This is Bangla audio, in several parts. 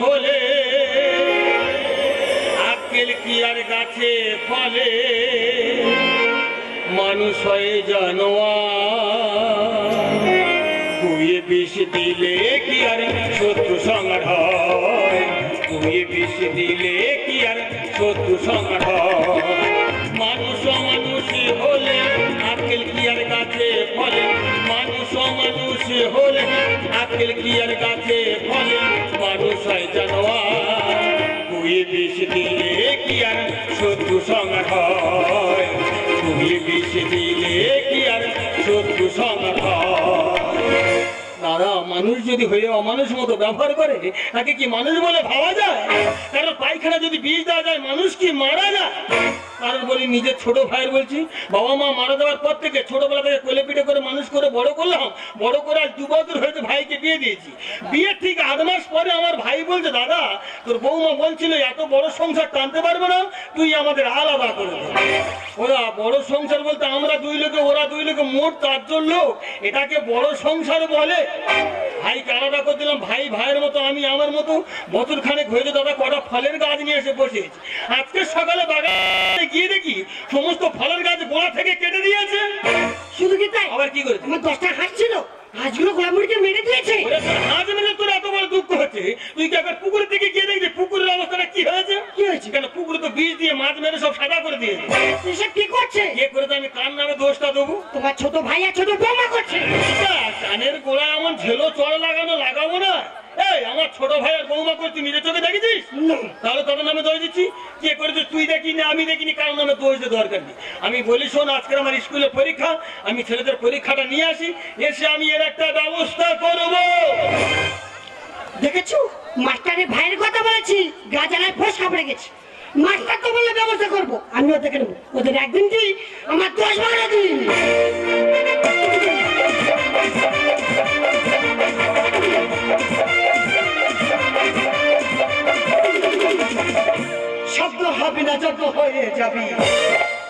হলে আক্কেল কি আর গাছে ফলে মানুষ হয়ে জানোয়ার কুয়ে বিষ দিলে কি আর শত্রু সংহার হয় কুয়ে বিষ দিলে কি আর শত্রু সংহার হয় মানুষ হলে আক্কেল কি আর গাছে ফলে মানুষ হলে আক্কেল কি আর গাছে ফলে মানুষ হয় জানোয়ার কুয়ে বিষ দিলে কি আর শত্রু সংহার হয় কুয়ে বিষ দিলে কি আর শত্রু সংহার হয় দাদা মানুষ যদি হয়ে অমানুষ মতো ব্যবহার করে তাকে কি মানুষ বলে ভাবা যায় কারণ পায়খানা যদি বিষ দেওয়া যায় মানুষ কি মারা যায় কারণ বলি নিজের ছোট ভাইয়ের বলছি বাবা মা মারা যাওয়ার পর থেকে ছোটবেলা থেকে কোলে পিঠে করে মানুষ করে বড় করলাম বড় করে আজ 2 বছর হয়েছে ভাইকে বিয়ে দিয়েছি বিয়ের ঠিক 8 মাস পরে আমার ভাই বলছে দাদা তোর বৌমা বলছিল এত বড় সংসার টানতে পারবে না তুই আমাদের আলাদা করে দে ওরা বড় সংসার বলতে আমরা 2 লোকে ওরা 2 লোকে মোট 4 জন লোক এটাকে বড় সংসার বলে ভাইকে আলাদা করে দিলাম ভাই ভাইয়ের মতো আমি আমার মতো বছর খানেক হয়েছে দাদা কটা ফলের গাছ নিয়ে এসে বসেছি আজকে সকালে বাগানে গিয়ে দেখি সমস্ত ফলের গাছ গোড়া থেকে কেটে দিয়েছে শুধু কি তাই আবার কি করেছে আমার 10টা হাঁস ছিল হাঁসগুলো গোলামুড়িকে মেরে দিয়েছে হাঁস মেরে তোর এত বড় দুঃখ হচ্ছে তুই কি একবার পুকুরের দিকে গিয়ে দেখবি পুকুরের অবস্থাটা কি হয়েছে কেন পুকুরে তো বীজ দিয়ে মাছ মেরে সব সাদা করে দিয়েছে এসব কি করছে কে করেছে আমি কার নামে দোষটা দেবো তোমার ছোট ভাই আর ছোট বৌমা করছে কানের গোড়ায় এমন ঝেলো চড় লাগাবো না এই আমার ছোট ভাই আর বৌমা করছি নিজের চোখে দেখেছিস তাহলে তাদের নামে দোষ দিচ্ছি কে করেছে তুই দেখিনি আমি দেখিনি কারোর নামে দোষ দিয়ে দরকার নেই আমি বলি শোন আজকে আমার স্কুলে পরীক্ষা আমি ছেলেদের পরীক্ষাটা নিয়ে আসি এসে আমি এর একটা ব্যবস্থা করবো দেখেছো মাস্টারের ভাইয়ের কথা বলেছি গাজালায় ফসকা পড়ে গেছে মাস্টার তো বললে ব্যবস্থা করবো আমিও দেখে নেবো ওদের একদিন কি আমার 10-12 দিন শব্দ হবে না যত হয়ে যাবি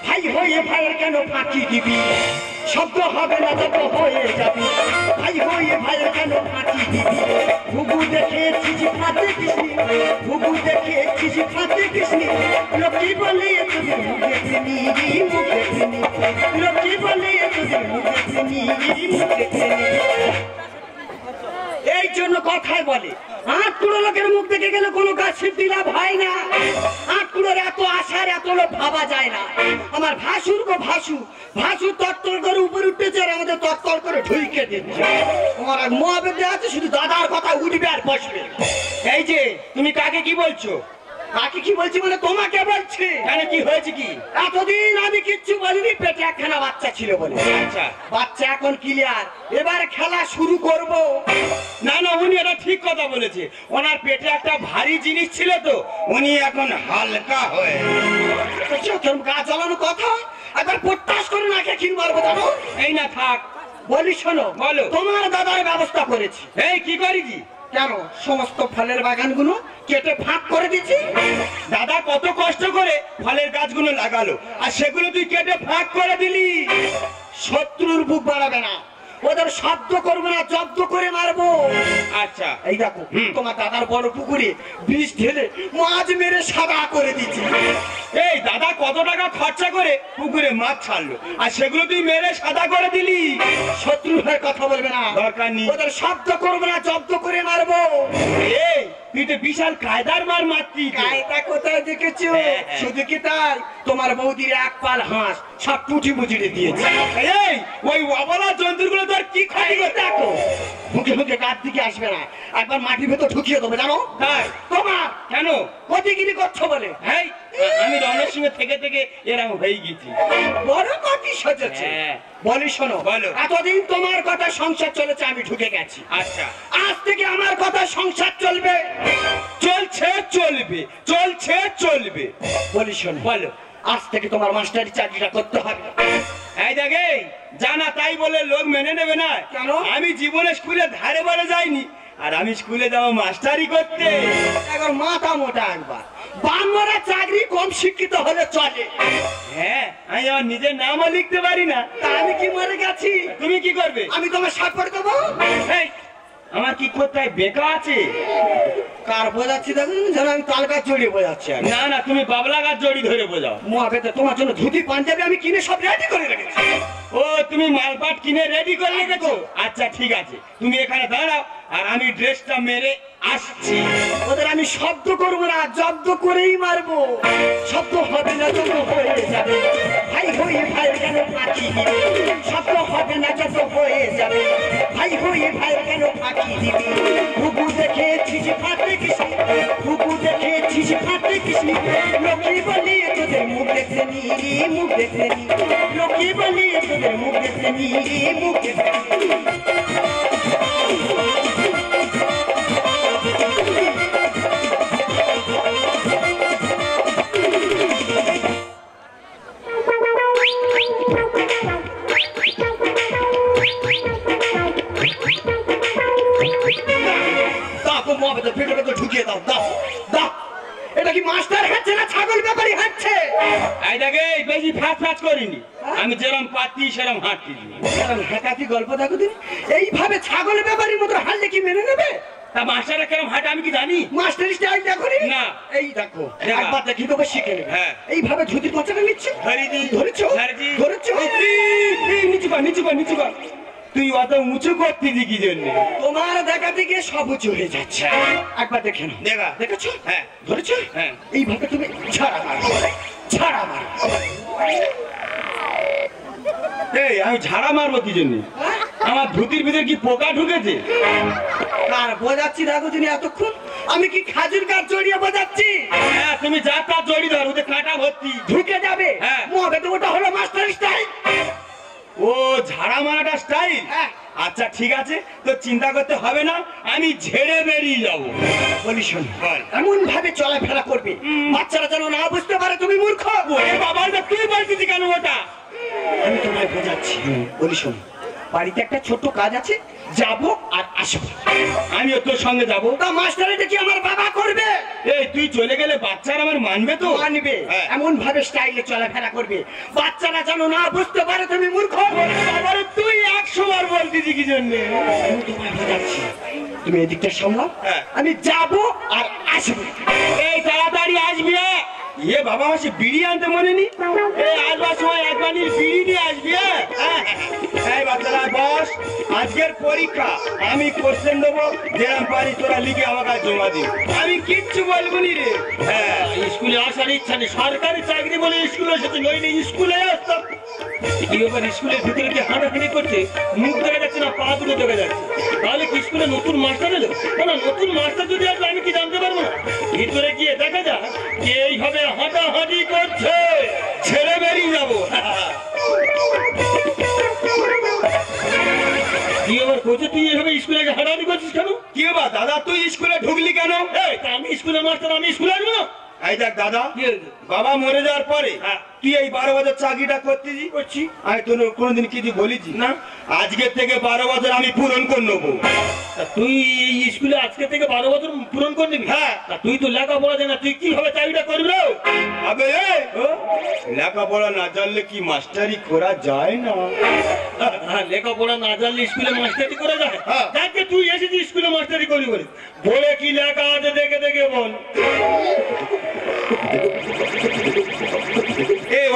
ভাই হয়ে ভাইয়ের কেন ফাঁকি দিবি শব্দ হবে না যত হয়ে যাবি ভাই হয়ে ভাইয়ের কেন ফাঁকি দিবি ঘুঘু দেখে চিঠি ফাঁতে কৃষ্ণি ঘুঘু দেখে চিঠি ফাঁতে কৃষ্ণি লোকে বলে তোদের মুখে ফেনি মুখে ফেনি লোকে বলে তোদের মুখে ফেনি মুখে ফেনি এই জন্য কথায় বলে 8 কুড়ো লোকের মুখ দেখে গেলে কোনো গাছ সিদ্ধি লাভ হয় না 8 কুড়োর এত আশার এত লোক ভাবা যায় না আমার ভাসুর গো ভাসু তত্তর করে উপরে উঠতেছে আর আমাদের তত্তর করে ঢুইকে দিচ্ছে তোমার এক মহাবেদে আছে শুধু দাদার কথা উঠবে আর বসবে এই যে তুমি কাকে কি বলছো কাকে কি বলছি মানে তোমাকে বলছি কেন কি হয়েছে কি এতদিন আমি কিচ্ছু বলিনি পেটে একখানা বাচ্চা ছিল বলে আচ্ছা বাচ্চা এখন ক্লিয়ার এবার খেলা শুরু করব না না উনি এটা ঠিক কথা বলেছে ওনার পেটে একটা ভারী জিনিস ছিল তো উনি এখন হালকা হয়ে গা জ্বালানো কথা একবার পট্টাস করে নাকে খিন মারবো জানো এই না থাক বলি শোনো বলো তোমার দাদার ব্যবস্থা করেছি এই কি করেছি কেন সমস্ত ফলের বাগানগুলো কেটে ফাঁক করে দিচ্ছি দাদা কত কষ্ট করে ফলের গাছগুলো লাগালো আর সেগুলো তুই কেটে ফাঁক করে দিলি শত্রুর বুক বাড়াবে না ওদের শব্দ করবো না জব্দ করে মারবো আচ্ছা এই দেখো তোমার দাদার বড় পুকুরে বিষ ঢেলে মাছ মেরে সাদা করে দিচ্ছি এই দাদা কত টাকা খরচা করে পুকুরে মাছ ছাড়লো আর সেগুলো তুই মেরে সাদা করে দিলি শত্রুর হয়ে কথা বলবে না দরকার নেই ওদের শব্দ করবো না জব্দ করে মারবো এই তুই তো বিশাল কায়দার মার মারতি কায়দা কোথায় দেখেছো শুধু কি তাই তোমার বৌদির এক পাল হাঁস সব টুটি মুচড়ে দিয়েছে এই ওই অবলা জন্তুগুলো তোর কি ক্ষতি করতে দেখো মুখে মুখে কার দিকে আসবে না একবার মাটির ভেতর ঢুকিয়ে দেবে জানো তাই তোমার কেন কতিগিরি করছো বলে হ্যাঁ আমি রমের সঙ্গে থেকে থেকে এরকম হয়ে গেছি বড় কতি সজেছে বলি শোনো বলো এতদিন তোমার কথা সংসার চলেছে আমি ঢুকে গেছি আচ্ছা আজ থেকে আমার কথা সংসার চলবে চলছে চলবে চলছে চলবে বলি শোনো বলো আজ থেকে তোমার মাস্টারি চাকরিটা করতে হবে এই দেখে জানা তাই বলে লোক মেনে নেবে না কেন আমি জীবনে স্কুলে ধারে বারে যাইনি আর আমি স্কুলে যাবো মাস্টারি করতে একবার মাথা মোটা একবার বাংলারা চাকরি কম শিক্ষিত হলে চলে হ্যাঁ আমি আমার নিজের নামও লিখতে পারি না তা আমি কি মরে গেছি তুমি কি করবে আমি তোমার সাপ করে দেবো আমার কি কোথায় বেকা আছে? কার বোঝাচ্ছি দেখুন, যেন আমি তাল গাছ জড়িয়ে বোঝাচ্ছি। না না, তুমি বাবলা গাছ জড়ি ধরে বোঝাও। মহাবেদে তোমার জন্য ধুতি পাঞ্জাবি আমি কিনে সব রেডি করে রেখেছি। ও, তুমি মালপাট কিনে রেডি করে রেখেছো? আচ্ছা ঠিক আছে, তুমি এখানে দাঁড়াও আর আমি ড্রেসটা মেরে আসছি। ওদের আমি শব্দ করবো না, জব্দ করেই মারবো। শব্দ হবে না যত হয়ে যাবে, ভাই হয়ে ভাই কেন ফাঁকি দিবি? শব্দ হবে না যত হয়ে যাবে, ভাই হয়ে ভাই কেন ফাঁকি দিবি? বুবু দেখেছিস ফাটে কিসি, বুবু দেখেছিস ফাটে কিসি। লোকে বলি তোদের মুখ দেখতে নি, মুখ দেখতে নি। লোকে বলি তোদের মুখ দেখতে নি, মুখ দেখতে নি। ঢুকিয়ে দাও, দাও দাও। এটা কি মাস্টার হাঁটছে না ছাগল ব্যাপারী হাঁটছে? এই দেখে, বেশি ফ্যাচ ফ্যাচ করিনি, আমি যেরকম পাচ্ছি সেরকম হাঁটছি। হাঁটা কি গল্প দেখো দিন, এইভাবে ছাগল ব্যাপারীর মতো হাঁটলে কি মেনে নেবে? তা মাস্টাররা কেরম হাঁটে আমি কি জানি? মাস্টার স্টাইল দেখো না। এই দেখো, একবার দেখি তোকে শিখে নেবে। হ্যাঁ। এইভাবে ধুতির পচাটা নিচ্ছে, ধরেছো ধরেছো। নিচু কর, নিচু কর, নিচু কর। তুই অত উঁচু করতেছি কি জন্য? তোমার দেখাতে গিয়ে সব উঁচু হয়ে যাচ্ছে। একবার দেখে নাও। দেখা। দেখেছো? হ্যাঁ। ধরেছো? হ্যাঁ। এইভাবে তুমি ছাড়া মারো, ছাড়া মারো। এই, আমি ঝাড়া মারবো কি জন্য? আমার ধুতির ভিতরে কি পোকা ঢুকেছে? আর বোঝাচ্ছি দেখো তিনি এতক্ষণ আমি কি খাজুর গাছ জড়িয়ে বোঝাচ্ছি? হ্যাঁ, তুমি যা তা জড়ি ধর, ওতে কাঁটা ভর্তি। ঢুকে যাবে। হ্যাঁ। মহাবেদ ওটা হলো মাস্টার স্টাইল। ও, ঝাড়া মারাটা স্টাইল? হ্যাঁ। আচ্ছা ঠিক আছে, তো চিন্তা করতে হবে না, আমি ঝেড়ে বেরিয়ে যাবো। বলি শোন, বল। এমন ভাবে চলাফেরা করবে বাচ্চারা যেন না বুঝতে পারে তুমি মূর্খ। ওরে বাবা, এটা তুই বলছিস কেন ওটা? আমি তোমায় বোঝাচ্ছি। বলি শোন, বাড়িতে একটা ছোট্ট কাজ আছে, যাবো আর আসবো। আমিও তোর সঙ্গে যাবো। তা মাস্টার এটা কি আমার বাবা করবে? এই, তুই চলে গেলে বাচ্চারা আমার মানবে তো? মানবে। হ্যাঁ। এমন ভাবে স্টাইলে চলাফেরা করবে বাচ্চারা যেন না বুঝতে পারে তুমি মূর্খ। বাবারে, তুই 100 বার বলতেছি কি জন্য? আমি তোমায় বোঝাচ্ছি, তুমি এদিকটা সামলাও, হ্যাঁ। আমি যাবো আর আসবো। এই, তাড়াতাড়ি আসবি। এ বাবা, আমার সে বিড়ি আনতে মনে নি? এই আসবার সময় এক বানির বিড়ি নিয়ে আসবি। এই বাচ্চারা বস, আজকের পরীক্ষা আমি কোশ্চেন দেবো, যেরকম পারি তোরা লিখে আমার কাছে জমা দিই। আমি কিচ্ছু বলবো নি রে। হ্যাঁ, স্কুলে আসার ইচ্ছা নেই, সরকারি চাকরি বলে স্কুলে এসেছে, নইলে স্কুলে আসতাম। কি ব্যাপার, স্কুলের ভিতরে কি হাঁটাহাঁটি করছে? মুখ দেখা যাচ্ছে না, পা দুটো দেখা যাচ্ছে। তাহলে কি স্কুলে নতুন মাস্টার এলো? না, নতুন মাস্টার যদি আসবে আমি কি জানতে পারবো না? ভিতরে গিয়ে দেখা যাক কে এইভাবে হাঁটাহাঁটি করছে, ছেড়ে বেরিয়ে যাবো। কি এবার করছে, তুই এভাবে স্কুলে হাঁটাহাঁটি করছিস কেন? কি বা দাদা, তুই স্কুলে ঢুকলি কেন? আমি স্কুলের মাস্টার, আমি স্কুলে আসবো না? এই দেখ দাদা, বাবা মরে যাওয়ার পরে তুই এই 12 বছর চাকরিটা করছি, আমি তোর কোনোদিন কিছু বলেছি না? আজকে থেকে 12 বছর আমি পূরণ করে নেবো। তুই এই স্কুলে আজকে থেকে 12 বছর পূরণ করে নিবি? হ্যাঁ। তুই তো লেখাপড়া জানা, তুই কিভাবে চাকরিটা করবি? আবে লেখাপড়া না জানলে কি মাস্টারি করা যায় না? লেখাপড়া না জানলে স্কুলে মাস্টারি করা যায়? যাকে তুই এসেছিস স্কুলে মাস্টারি করি বলে, বলে কি লেখা আছে দেখে দেখে বল।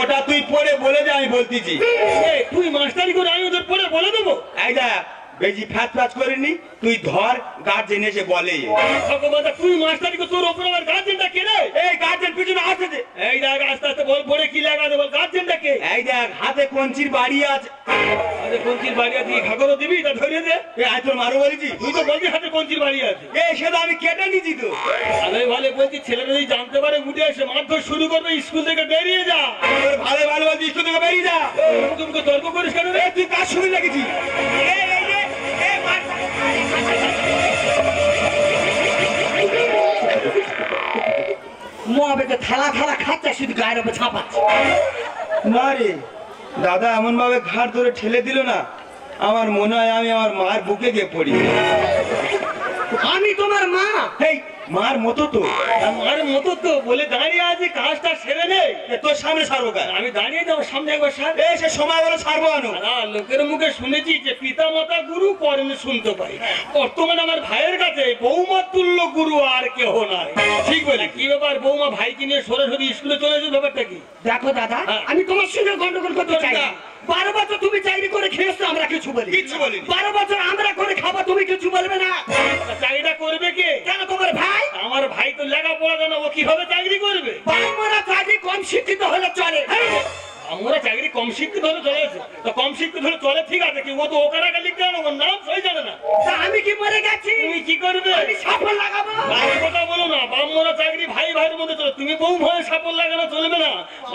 ওটা তুই পড়ে বলে দে, আমি বলতেছি। তুই মাস্টারি করে আমি ওদের পড়ে বলে দেবো? এই দেখ, বেশি ফ্যাচ ফ্যাচ করিনি, তুই ধর, গার্জেন এসে বলে। তুই মাস্টারি করে, তোর ওপর আমার গার্জেনটা কে রে? এই গার্জেন পিছনে আসছে। এই দেখ, আস্তে আস্তে বল, পড়ে কি লেখা আছে বল, গার্জেনটা কে? এই দেখ, হাতে কঞ্চির বাড়ি আছে। হাতে কঞ্চির বাড়ি আছে, খাগরও দিবি, তা ধরিয়ে দে। আজ তোর মারো বলেছি, তুই তো বলছি হাতে কঞ্চির বাড়ি আছে। সেটা আমি কেটে নিছি তো। ভালো ভালো বলছি, ছেলেটা যদি জানতে পারে উঠে এসে মারধর শুরু করবে, স্কুল থেকে বেরিয়ে যা। ভালো ভালো বলছি, স্কুল থেকে বেরিয়ে যা। তুমি তর্ক করিস কেন রে? তুই কাজ শুরু লেগেছি। মহাবেদে থালা থালা খাচ্ছে, শুধু গায়ের উপর ছাপাচ্ছে। না রে দাদা, এমন ভাবে ঘাট ধরে ঠেলে দিল না, আমার মনে হয় আমি আমার মার বুকে গিয়ে পড়ি। আমি তোমার মা। এই মার মতো তো, আমার মতো তো বলে দাঁড়িয়ে আছে, কাজটা সেরে নেই। তোর সামনে সারবো কেন? আমি দাঁড়িয়ে যাবো সামনে একবার সার। এই সে সময় বলে সারবো আনো। লোকের মুখে শুনেছি যে পিতা মাতা গুরু পরেন শুনতে পাই। বর্তমানে আমার ভাইয়ের কাছে বৌমা তুল্য গুরু আর কেহ নাই। ঠিক বলে কি ব্যাপার, বৌমা ভাইকে নিয়ে সরাসরি স্কুলে চলে যাবে, ব্যাপারটা কি? দেখো দাদা, হ্যাঁ। আমি তোমার সঙ্গে গন্ডগোল করতে চাই না। না। 12 বছর তুমি চাকরি করে খেয়েছো, আমরা কিছু বলি? কিচ্ছু বলিনি। 12 বছর আমরা করে খাবো, তুমি কিছু বলবে না? চাকরিটা করবে কে? কেন তোমার ভাই? আমার ভাই তো লেখাপড়া জানে, ও কিভাবে চাকরি করবে? বাংলা চাকরি কম শিক্ষিত হলে চলে। আমরা চাকরি কম শিক্ষিত হলে চলেছে, তো কম শিক্ষিত হলে চলে ঠিক আছে, কি ও তো ওকারাকা লিখতে জানো, ওর নাম সই জানে না। তা আমি কি মরে গেছি? তুমি কি করবে? আমি সাফল লাগাবো। আর কথা বলো না, বামরা চাকরি ভাই ভাইয়ের মধ্যে চলে, তুমি বউ ভয়ে সাপোর্ট লাগানো চলবে না।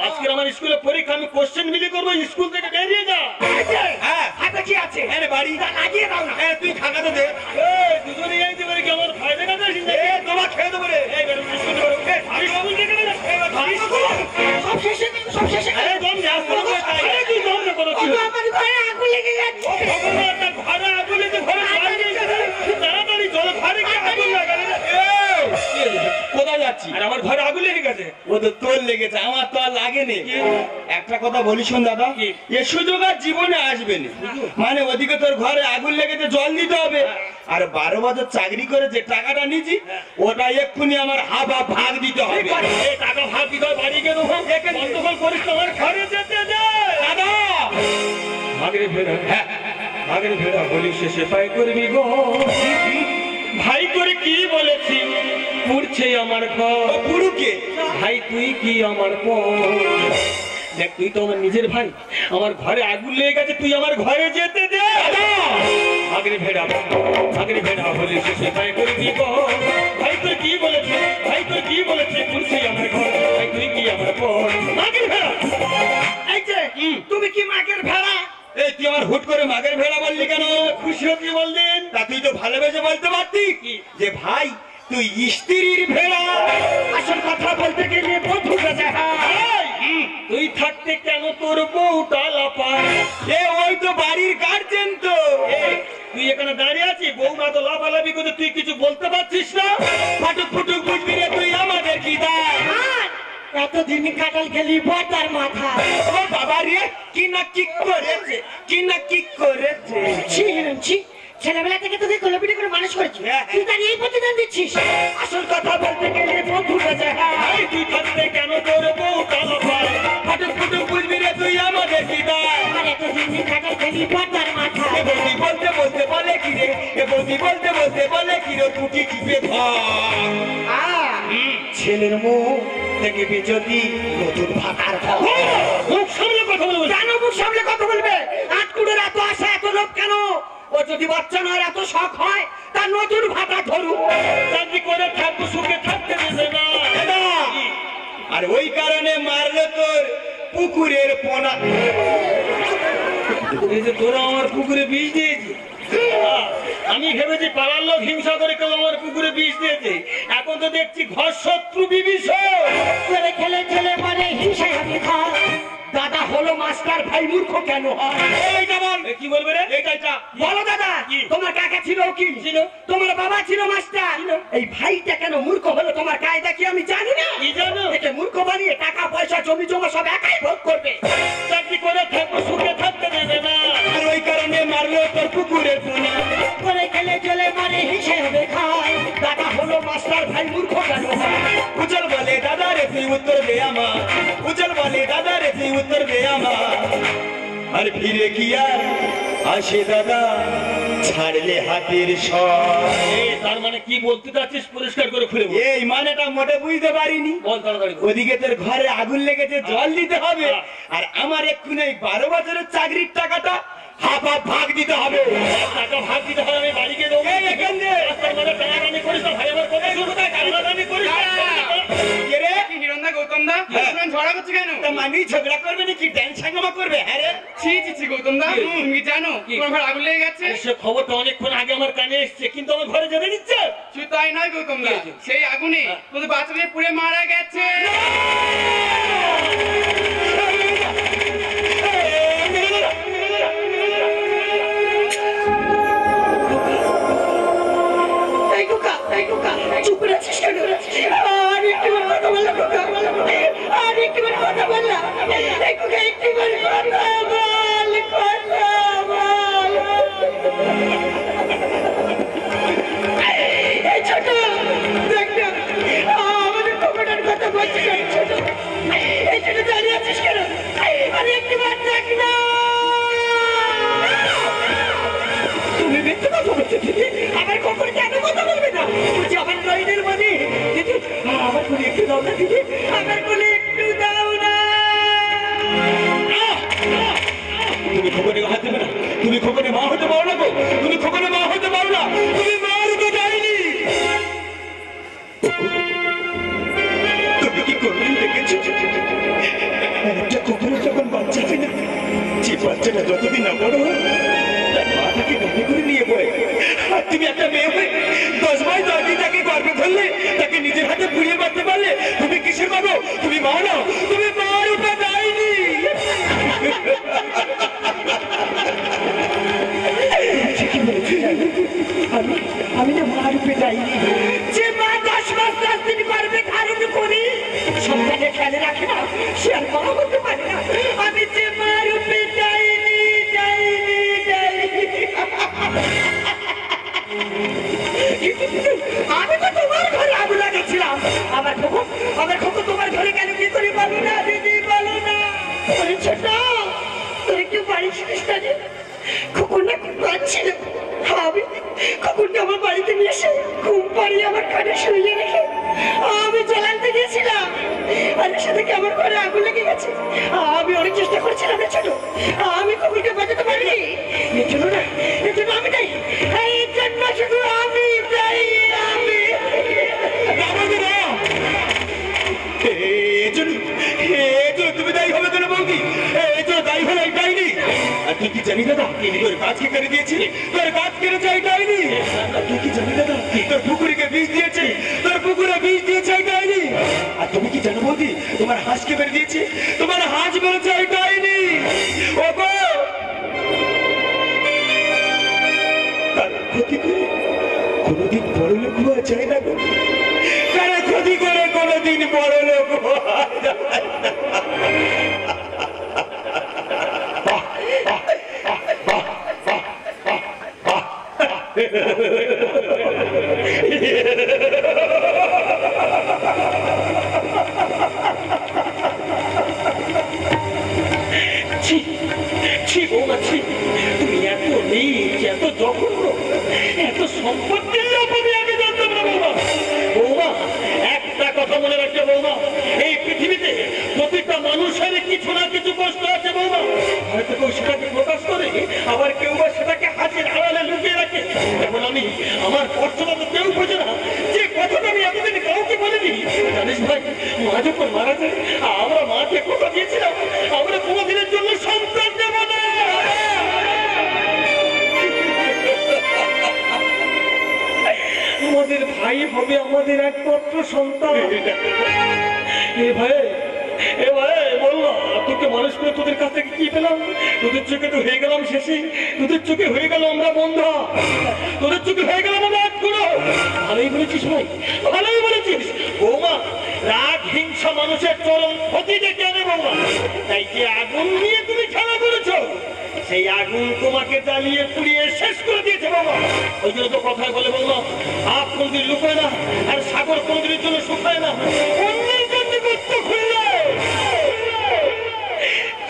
আজকে আমার স্কুলে পরীক্ষা, আমি কোশ্চেন মিলি করবো, স্কুল থেকে বেরিয়ে যা। আছে? হ্যাঁ। হাতে কি আছে? আরে বাড়ি তা লাগিয়ে দাও না। তুই খাকা তো দে। এই দুজনে যাইতে পারে কি আমার ভাই দেখা যায়? এ তোমার খেয়ে দেবো রে। এই বেরো স্কুল থেকে বেরো। আমি স্কুল থেকে বেরো। সব শেষে দিন, সব শেষে দিন। এই দম যা, আরে তুই দম না করো। ওগো, আমার ঘরে আগুন লেগে যাচ্ছে। ভগবানটা ঘরে আগুন লেগে ঘরে জল দিয়েছে। তাড়াতাড়ি জল ঘরে গিয়ে আগুন লাগালে। কোথায় যাচ্ছি? আর আমার ঘরে আগুন লেগে গেছে। ও তো তোর লেগেছে, আমার তো আর লাগেনি। কি? একটা কথা বলি শোন দাদা, কি? এ সুযোগ আর জীবনে আসবে না। মানে ওদিকে তোর ঘরে আগুন লেগেছে, জল দিতে হবে। আর 12 বছর চাকরি করে যে টাকাটা নিয়েছি, ওটা এক্ষুনি আমার হাফ হাফ ভাগ দিতে হবে। এই টাকা ভাগ দিতে বাড়ি গেল, গন্ডগোল করিস না, আমার ঘরে যেতে দে। দাদা ভাগরে ফেরা, ভাগরে ফেরা বলি শেষে পাই করবি গো। ভাই করে কি বলেছি, পুড়ছে আমার ঘর। ও পুরুকে ভাই তুই কি আমার পর? দেখ তুই তো আমার নিজের ভাই, আমার ঘরে আগুন লেগে গেছে, তুই আমার ঘরে যেতে দে। ভাগরে ভেড়া, ভাগরে ভেড়া বলি শেষে পাই করবি গো। ভাই তোর কি বলেছে, ভাই তোর কি বলেছে, পুড়ছে আমার ঘর। ভাই তুই কি আমার পর? ভাগরে ভেড়া। এই যে, তুমি কি মাগের ভেড়া? এই তুই আমার হুট করে মাগের ভেড়া বললি কেন? খুশি হতে বললেন। তা তুই তো ভালোবেসে বলতে পারতি যে ভাই তুই স্ত্রীর ভেড়া। আসল কথা বলতে গেলে বন্ধু বেজা। এই, তুই থাকতে কেন তোর বউটা লাপায়? এ ওই তো বাড়ির গার্জেন তো। এই, তুই এখানে দাঁড়িয়ে আছিস, বউমা তো লাফালাফি করছে, তুই কিছু বলতে পারছিস না? ফাটুক ফুটুক বুঝবি রে তুই আমাদের কি দায়? এতদিন কাটাল খেলি বটার মাথা। ও বাবা রে, কি না কি করেছে, কি না কি করেছে। ছেলেবেলা থেকে তোকে কোলাপিটি করে মানুষ করেছি, হ্যাঁ। তুই তার এই প্রতিদান দিচ্ছিস। আসল কথা বলতে গেলে বন্ধু বেজা। এই, তুই থাকতে কেন তোর বউটা লাফায়? ফাটুক ফুটুক বুঝবি রে তুই আমাদের কি দায়? আর এতদিন কাটাল খেলি বটার মাথা। এ বৌদি বলতে বলতে বলে কি রে, এ বৌদি বলতে বলতে বলে কি রে, টুটি টিপে ধর। ছেলের মুখ দেখবি যদি নতুন ভাতার ঘর। মুখ সামনে কথা বলবো। কেন মুখ সামনে কথা বলবে? আটকুড়ের এত আশা, এত লোভ কেন? ও যদি বাচ্চা নয়, এত শখ হয়, তার নতুন ভাতা ধরুক। চাকরি করে থাকবো, সুখে থাকতে দেবে না। দাদা, আর ওই কারণে মারলো তোর পুকুরের পোনা। এই যে তোরা আমার পুকুরে বিষ দিয়েছি, আমি ভেবেছি পাড়ার লোক হিংসা করে কেউ আমার পুকুরে বিষ দিয়েছে, এখন তো দেখছি ঘর শত্রু বিভীষণ। ছেলে খেলে ছেলে মানে হিংসায় হাতে খায়। দাদা হলো মাস্টার, ভাই মূর্খ কেন হয়? এইটা বল, এ, কি বলবে রে? এইটা বলো দাদা, কি? তোমার কাকা ছিল উকিল, ছিল। তোমার বাবা ছিল মাস্টার, এই ভাইটা কেন মূর্খ হলো তোমার কায়দা কি আমি জানি না। কি জানো? একে মূর্খ বানিয়ে টাকা পয়সা জমি জমা সব একাই ভোগ করবে। চাকরি করে থাকবো, সুখে থাকতে দেবে না। আর ওই কারণে মারলো তোর পুকুরের পোনা। করে খেলে চলে মানে হিংসায় হবে খায়। দাদা হলো মাস্টার, ভাই মূর্খ কেন হয়? উজ্জ্বল বলে দাদা রে তুই উত্তর দে আমার, উজ্জ্বল বলে দাদা রে তুই উত্তর দে আমার। আর ফিরে কি আর আসে দাদা, ছাড়লে হাতের সর। এই, তার মানে কি বলতে চাচ্ছিস পরিষ্কার করে খুলে বল। এই মানেটা মোটে বুঝতে পারিনি। বল তাড়াতাড়ি বল। ওদিকে তোর ঘরে আগুন লেগেছে, জল দিতে হবে, আর আমার এক্ষুনি এই 12 বছরের চাকরির টাকাটা হাফ হাফ ভাগ দিতে হবে। টাকা ভাগ দিতে হয়, আমি বাড়ি গিয়ে দেবো। এই এখান দিয়ে। রাস্তার মধ্যে টানাটানি করিস না, ভাই আমার কথা শুনবো, তাই টানাটানি করিস না। কে রে? হিরণদা, গৌতম দা, হ্যাঁ। ঝগড়া করছো কেন? তা মানি ঝগড়া করবে নাকি ড্যান্স সাঙ্গামা করবে? হ্যাঁ রে। ছি ছি ছি, গৌতম দা, কি? তুমি কি জানো কি? তোমার ঘরে আগুন লেগে গেছে? সে খবরটা অনেকক্ষণ আগে আমার কানে এসছে, কিন্তু আমার ঘরে যেতে দিচ্ছে। শুধু তাই নয় গৌতম দা, কি হয়েছে? সেই আগুনে তোমাদের বাচ্চাদের পুড়ে মারা গেছে। এই গো এই খোকা চুপ করে আছিস কেন? আর একটুবার কথা বললাম খোকা, আর একটুবার কথা বললাম। এই খোকা একটুবার কথা বল, কথা বল। এই ছোট দেখ না, আমাদের খোকাটার কথা বলছিস কেন ছোট? এই ছোট দাঁড়িয়ে আছিস কেন? আরে একটুবার দেখ না। তুমি মিথ্যে কথা বলছো দিদি, আমার কখন কেন কথা বলবে না? বলছি আমার লাইনের মানে দিদি, আমার কোলে একটু দাও না দিদি, আমার কোলে একটু দাও না। তুমি খোকনে হাত দেবে না, তুমি খোকনে মা হতে পারো না গো, তুমি খোকনে মা হতে পারো না, তুমি মা হতে যায়নি। তুমি কি কোনদিন দেখেছো একটা কুকুরের যখন বাচ্চা হয় না, যে বাচ্চাটা যতদিন না বড় হয় তার মা তাকে গর্ভে করে নিয়ে পড়ে, আর তুমি একটা মেয়ে হয়ে 10 মাস 10 দিন তাকে গর্ভে ধরলে, তাকে নিজের হাতে পুড়িয়ে মারতে পারলে, তুমি কিসের মা গো? তুমি মা না, তুমি মা রূপে যায়নি। আমি না মা রূপে যাইনি, যে মা 10 মাস 10 দিন গর্ভে ধারণ করি সন্তানের খেয়ালে রাখে না, সে আর মা হতে পারে না। আমি যে মা রূপে যাইনি, যাইনি, যাইনি। আমি তো তোমার ঘরে আগুন লাগাচ্ছিলাম, আমার খোকন তোমার ঘরে কেন কি করে বলো না দিদি, বলো না। ছোট তুই একটু বাড়ি ছিলিস না রে? খোকন না খুব কাঁদছিল, আমি খোকনকে আমার বাড়িতে নিয়ে এসে ঘুম পাড়িয়ে আমার কানে শুয়ে রেখে আমি জ্বালানতে গিয়েছিলাম, আর এসে থেকে আমার ঘরে আগুন লেগে গেছে। আমি অনেক চেষ্টা করেছিলাম রে ছোট, আমি খোকনকে বাঁচাতে পারিনি। এর জন্য না, এর জন্য আমি দায়ী, এর জন্য শুধু আমি দায়ী, আমি। তুমি দায়ী হবে কেন বৌদি? এই তো দায়ী হলো এই ডাইনি। আর তুই কি জানি দাদা তোর গাছকে কেড়ে দিয়েছিলি, তোর গাছ কেড়েছে এই ডাইনি। আর তুই কি জানি দাদা তোর পুকুরিকে বিষ দিয়েছে, তোর পুকুরে বিষ দিয়েছে এই ডাইনি। আর তুমি কি জানো বৌদি তোমার হাঁসকে বেড়ে দিয়েছে, তোমার হাঁস বেড়েছে এই ডাইনি। ও গো তার ক্ষতি করে কোনোদিন বড় লোক হওয়া যায় না গো, তারা ক্ষতি করে কোনোদিন বড় লোক হওয়া যায় না। তুমি এত নিচ, এত জঘন্য, এত সম্পত্তির লোভ আমি আগে জানতাম না বৌমা। বৌমা একটা কথা মনে রাখবে বৌমা, এই পৃথিবীতে প্রতিটা মানুষের কিছু না কিছু কষ্ট আছে বৌমা। হয়তো কেউ সেটাকে প্রকাশ করে, আবার কেউ বা সেটাকে হাতের আড়ালে লুকিয়ে রাখে। যেমন আমি, আমার কষ্টটা তো কেউ বোঝে না, যে কথাটা আমি এতদিন কাউকে বলিনি। জানিস ভাই, মা যখন মারা যায় আমরা মাকে কথা দিয়েছিলাম আমরা কোনোদিনের জন্য সন্তান দেব না। আমাদের ভাই হবে আমাদের একমাত্র সন্তান। এ ভাই বললো তোকে মানুষ করে তোদের কাছ থেকে কি পেলাম? তোদের চোখে তো হয়ে গেলাম শেষে, তোদের চোখে হয়ে গেল আমরা বন্ধা, তোদের চোখে হয়ে গেলাম আমরা আত্মীয়। ভালোই বলেছিস ভাই, ভালোই বলেছিস। বৌমা রাগ হিংসা মানুষের চরম ক্ষতি ডেকে আনে বৌমা। তাই যে আগুন নিয়ে তুমি খেলা করেছ, সেই আগুন তোমাকে জ্বালিয়ে পুড়িয়ে শেষ করে দিয়েছে বাবা। ওই জন্য তো কথায় বলে বৌমা, আপ কোনদিন লুকোয় না, আর সাগর কোনদিনের জন্য শুকায় না। অন্যের জন্য গর্ত খুললে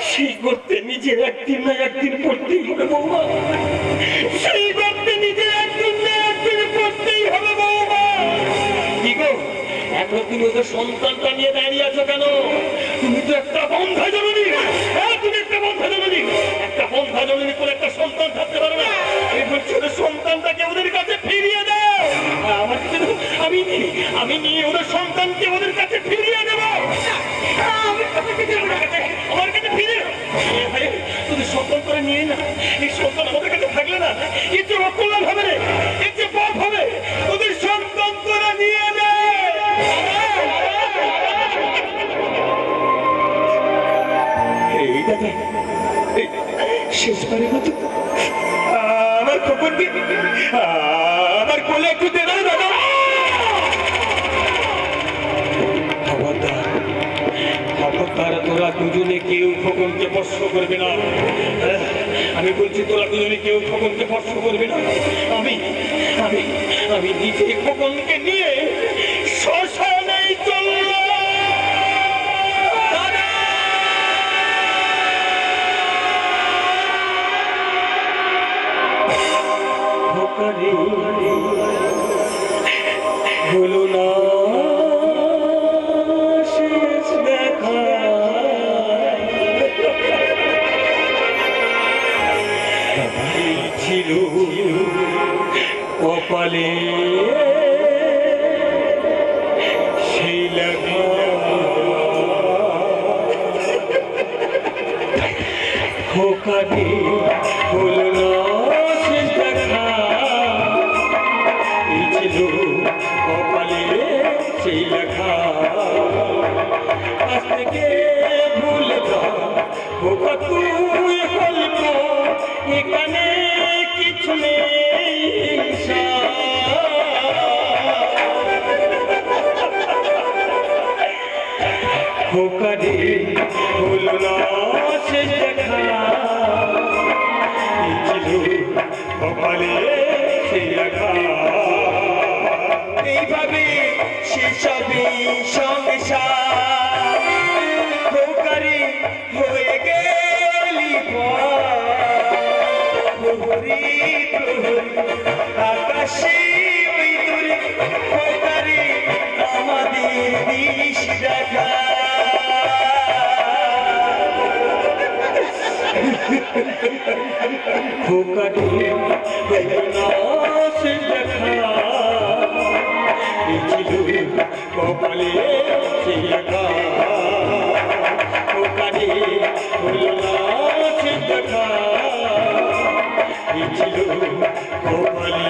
সেই গর্তে নিজের একদিন না একদিন পড়তেই হবে বৌমা, সেই গর্তে নিজের একদিন না একদিন পড়তেই হবে বৌমা। কি গো এখন তুমি ওদের সন্তানটা নিয়ে দাঁড়িয়ে আছো কেন? তুমি তো একটা বন্ধা জননী, তুমি একটা বন্ধা জননী, একটা বন্ধা জননী করে একটা সন্তান থাকতে পারো না। আমি বলছি ওদের সন্তানটাকে ওদের কাছে ফিরিয়ে দাও। আমার কাছে আমি নিয়ে ওদের সন্তানকে ওদের কাছে ফিরিয়ে দেবো। আমার কাছে ফিরে তোদের সন্তান করে নিয়ে না, এই সন্তান আমাদের কাছে থাকলে না এর যে অকল্যাণ হবে রে, এর যে পাপ হবে। ওদের সন্তান করে নিয়ে না। এই দাদা শেষবারের মতো আমার খোকনকে আমার কোলে একটু দে দাও দাদা। খোকনকে স্পর্শ করবে না। আমি বলছি তোরা দুজনে কেউ খোকনকে স্পর্শ করবে না। আমি আমি আমি নিজে খোকনকে নিয়ে শ্মশানেই চললাম। হলো না শেষ দেখা, ছিল কপালে সেই লেখা। খোকাটি হলো না শেষ দেখা, ছিল কপালে সেই লেখা। আজ থেকে ভুলে যা খোকা তুই হল্প, এখানে কিছু নেই হিংসা। খোকাটি হলো না শেষ দেখা, ছিল কপালে সেই লেখা। এইভাবে সেসবে সংসার খোকারি হয়ে গেলি প্রহরী প্রহরী আকাশে ওই দূরে খোকারি আমাদের দিশ দেখা। খোকাটি হলো না শেষ দেখা, ছিল কপালে সেই লেখা। খোকাটি হলো না শেষ দেখা, ছিল কপালে